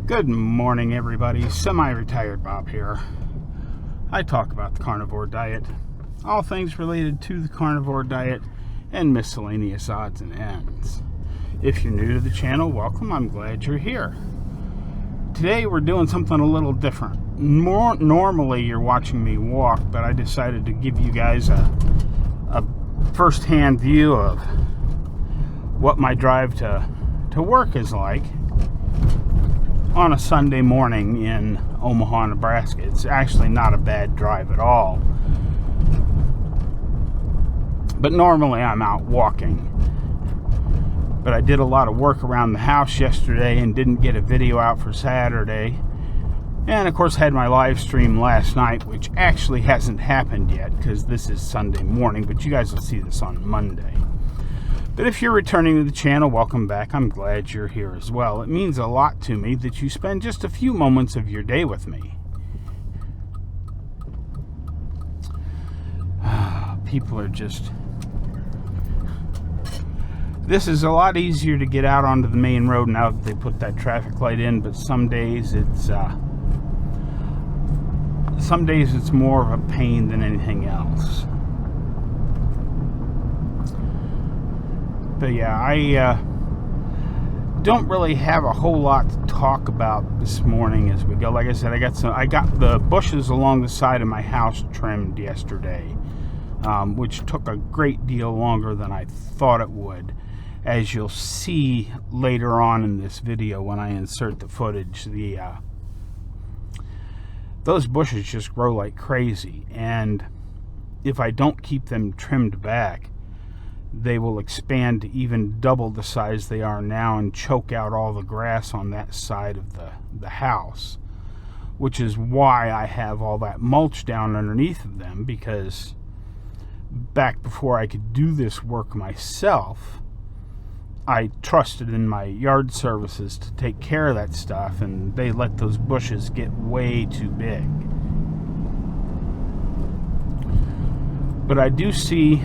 Good morning, everybody. Semi-retired Bob here. I talk about the carnivore diet, all things related to the carnivore diet, and miscellaneous odds and ends. If you're new to the channel, welcome. I'm glad you're here. Today we're doing something a little different. Normally you're watching me walk, but I decided to give you guys a first-hand view of what my drive to work is like on a Sunday morning in Omaha, Nebraska. It's actually not a bad drive at all. But normally I'm out walking. But I did a lot of work around the house yesterday and didn't get a video out for Saturday. And of course had my live stream last night, which actually hasn't happened yet because this is Sunday morning, but you guys will see this on Monday. But if you're returning to the channel, welcome back. I'm glad you're here as well. It means a lot to me that you spend just a few moments of your day with me. People are just... This is a lot easier to get out onto the main road now that they put that traffic light in, but some days it's more of a pain than anything else. But yeah, I don't really have a whole lot to talk about this morning as we go. Like I said, I got the bushes along the side of my house trimmed yesterday, which took a great deal longer than I thought it would. As you'll see later on in this video when I insert the footage, those bushes just grow like crazy, and if I don't keep them trimmed back, they will expand to even double the size they are now and choke out all the grass on that side of the house, which is why I have all that mulch down underneath of them, because back before I could do this work myself, I trusted in my yard services to take care of that stuff, and they let those bushes get way too big. But I do see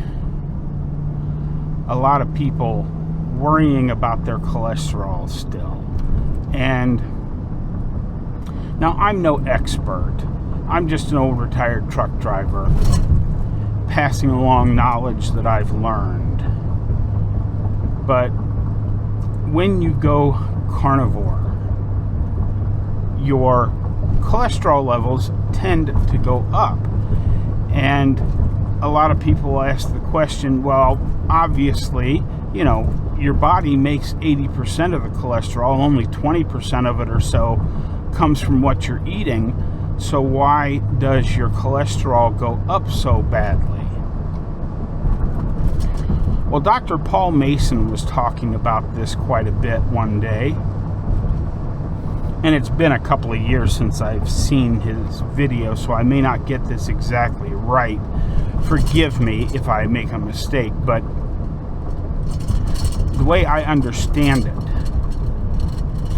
a lot of people worrying about their cholesterol still. And now I'm no expert. I'm just an old retired truck driver passing along knowledge that I've learned. But when you go carnivore, your cholesterol levels tend to go up. And a lot of people ask the question, well, obviously, you know, your body makes 80% of the cholesterol, only 20% of it or so comes from what you're eating, so why does your cholesterol go up so badly? Well, Dr. Paul Mason was talking about this quite a bit one day, and it's been a couple of years since I've seen his video, so I may not get this exactly right. Forgive me if I make a mistake, but the way I understand it,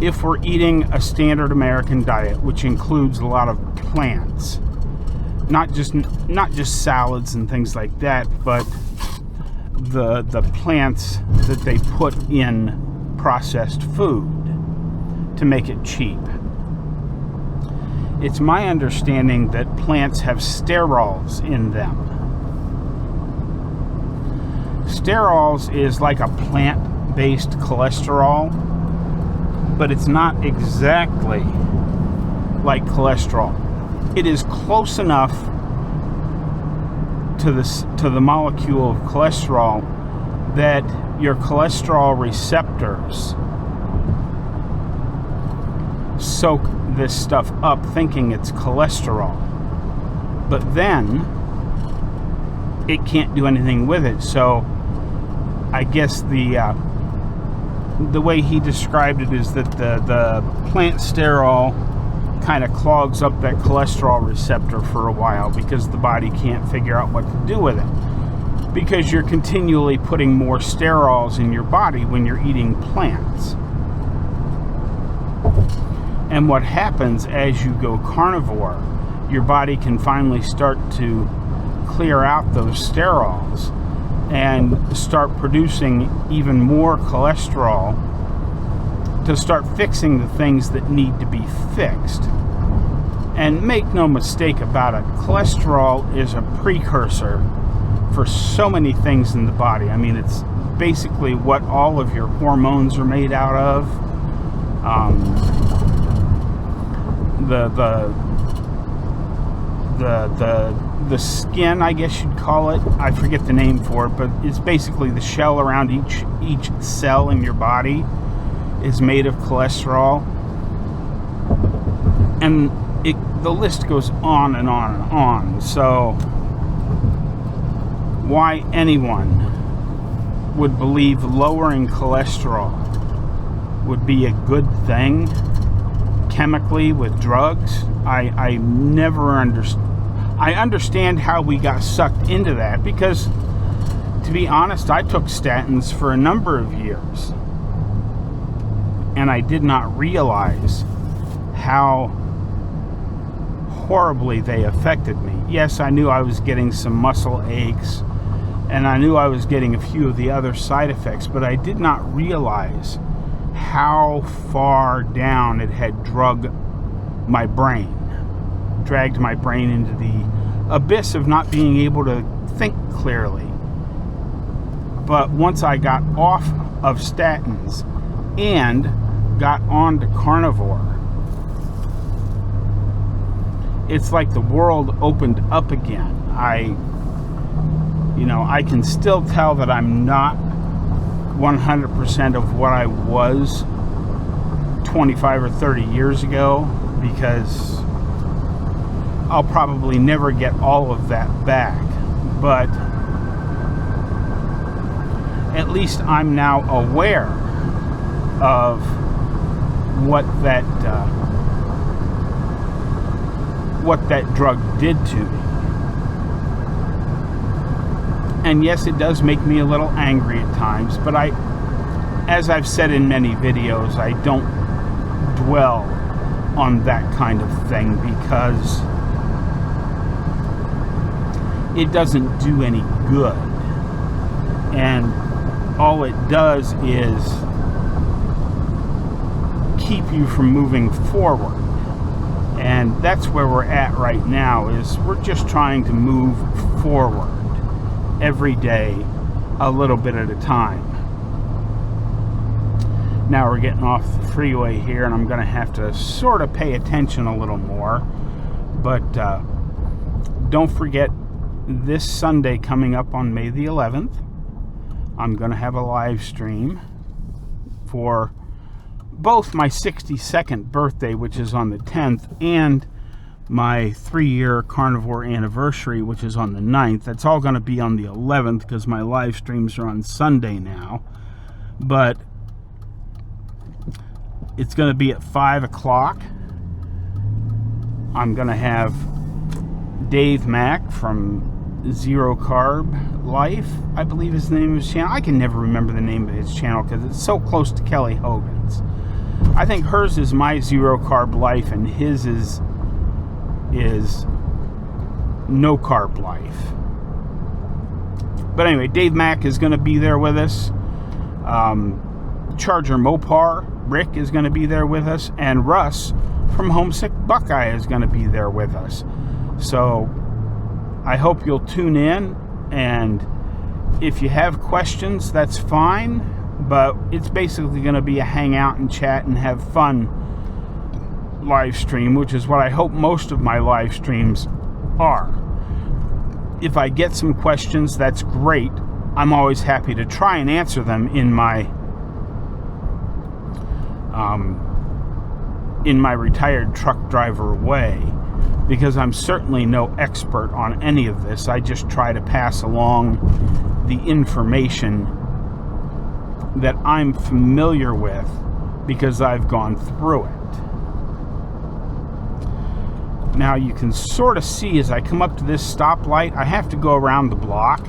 if we're eating a standard American diet, which includes a lot of plants, not just salads and things like that, but the plants that they put in processed food to make it cheap. It's my understanding that plants have sterols in them. Sterols is like a plant-based cholesterol, but it's not exactly like cholesterol. It is close enough to the molecule of cholesterol that your cholesterol receptors soak this stuff up thinking it's cholesterol, but then it can't do anything with it. So I guess the way he described it is that the plant sterol kind of clogs up that cholesterol receptor for a while because the body can't figure out what to do with it, because you're continually putting more sterols in your body when you're eating plants. And what happens as you go carnivore, your body can finally start to clear out those sterols and start producing even more cholesterol to start fixing the things that need to be fixed. And make no mistake about it, cholesterol is a precursor for so many things in the body. I mean, it's basically what all of your hormones are made out of. The skin, I guess you'd call it. I forget the name for it, but it's basically the shell around each cell in your body is made of cholesterol. And the list goes on and on and on. So why anyone would believe lowering cholesterol would be a good thing chemically with drugs, I never understood. I understand how we got sucked into that because, to be honest, I took statins for a number of years and I did not realize how horribly they affected me. Yes, I knew I was getting some muscle aches and I knew I was getting a few of the other side effects, but I did not realize how far down it had dragged my brain into the abyss of not being able to think clearly. But once I got off of statins and got onto carnivore, it's like the world opened up again. I can still tell that I'm not 100% of what I was 25 or 30 years ago, because I'll probably never get all of that back. But at least I'm now aware of what that drug did to me. And yes, it does make me a little angry at times, but as I've said in many videos, I don't dwell on that kind of thing because it doesn't do any good. And all it does is keep you from moving forward. And that's where we're at right now, is we're just trying to move forward every day, a little bit at a time. Now we're getting off the freeway here, and I'm going to have to sort of pay attention a little more. But don't forget, this Sunday coming up on May the 11th, I'm going to have a live stream for both my 62nd birthday, which is on the 10th, and my 3-year carnivore anniversary, which is on the 9th. That's all going to be on the 11th because my live streams are on Sunday now. But it's going to be at 5 o'clock. I'm going to have Dave Mack from Zero Carb Life, I believe is the name of his channel. I can never remember the name of his channel because it's so close to Kelly Hogan's. I think hers is My Zero Carb Life and his is No Carb Life. But anyway, Dave Mack is going to be there with us. Charger Mopar, Rick, is going to be there with us. And Russ from Homesick Buckeye is going to be there with us. So I hope you'll tune in. And if you have questions, that's fine. But it's basically going to be a hangout and chat and have fun live stream, which is what I hope most of my live streams are. If I get some questions, that's great. I'm always happy to try and answer them in my retired truck driver way, because I'm certainly no expert on any of this. I just try to pass along the information that I'm familiar with because I've gone through it. Now you can sort of see as I come up to this stoplight, I have to go around the block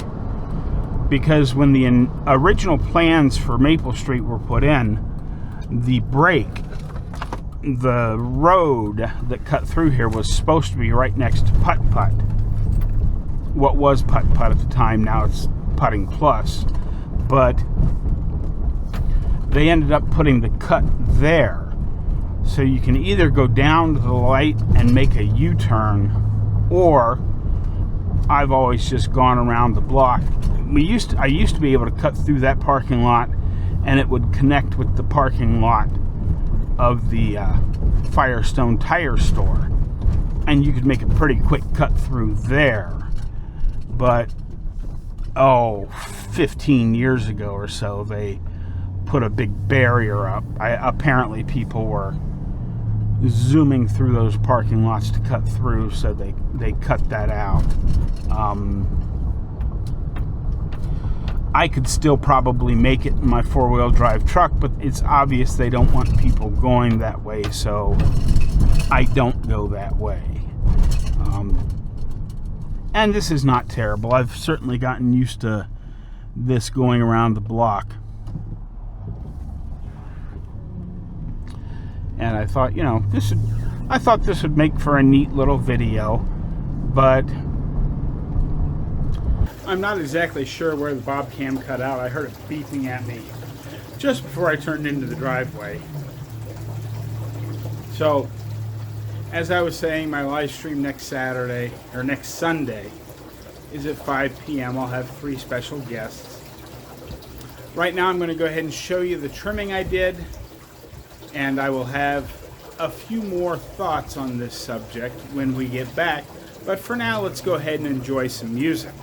because when the original plans for Maple Street were put in, the road that cut through here was supposed to be right next to Putt Putt. What was Putt Putt at the time, now it's Putting Plus. But they ended up putting the cut there. So you can either go down to the light and make a U-turn, or I've always just gone around the block. I used to be able to cut through that parking lot, and it would connect with the parking lot of the Firestone tire store, and you could make a pretty quick cut through there. But 15 years ago or so, they put a big barrier up. Apparently people were zooming through those parking lots to cut through, so they cut that out. I could still probably make it in my four-wheel drive truck, but it's obvious they don't want people going that way, so I don't go that way. And this is not terrible. I've certainly gotten used to this going around the block. And I thought, this would make for a neat little video, but I'm not exactly sure where the bob cam cut out. I heard it beeping at me just before I turned into the driveway. So, as I was saying, my live stream next Sunday is at 5 p.m. I'll have 3 special guests. Right now I'm going to go ahead and show you the trimming I did, and I will have a few more thoughts on this subject when we get back. But for now, let's go ahead and enjoy some music.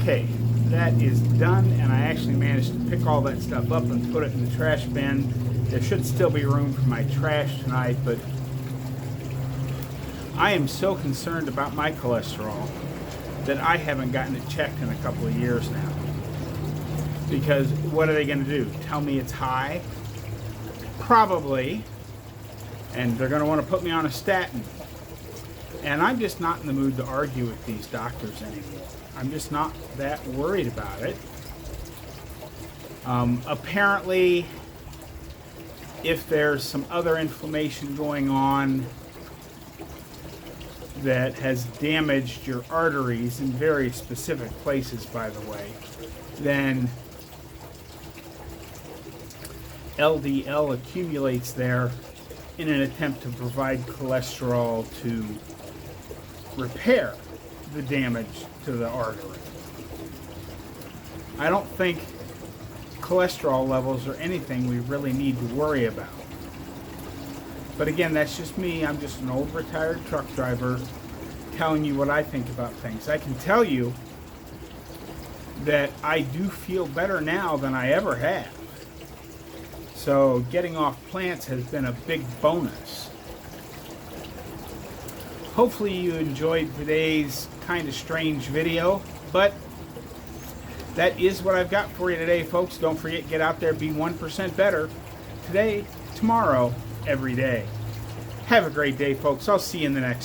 Okay, that is done, and I actually managed to pick all that stuff up and put it in the trash bin. There should still be room for my trash tonight, but I am so concerned about my cholesterol that I haven't gotten it checked in a couple of years now. Because what are they going to do? Tell me it's high? Probably. And they're going to want to put me on a statin. And I'm just not in the mood to argue with these doctors anymore. I'm just not that worried about it. Apparently, if there's some other inflammation going on that has damaged your arteries in very specific places, by the way, then LDL accumulates there in an attempt to provide cholesterol to repair the damage to the artery. I don't think cholesterol levels are anything we really need to worry about. But again, that's just me. I'm just an old retired truck driver telling you what I think about things. I can tell you that I do feel better now than I ever have. So getting off plants has been a big bonus. Hopefully you enjoyed today's kind of strange video, but that is what I've got for you today, folks. Don't forget, get out there, be 1% better today, tomorrow, every day. Have a great day, folks. I'll see you in the next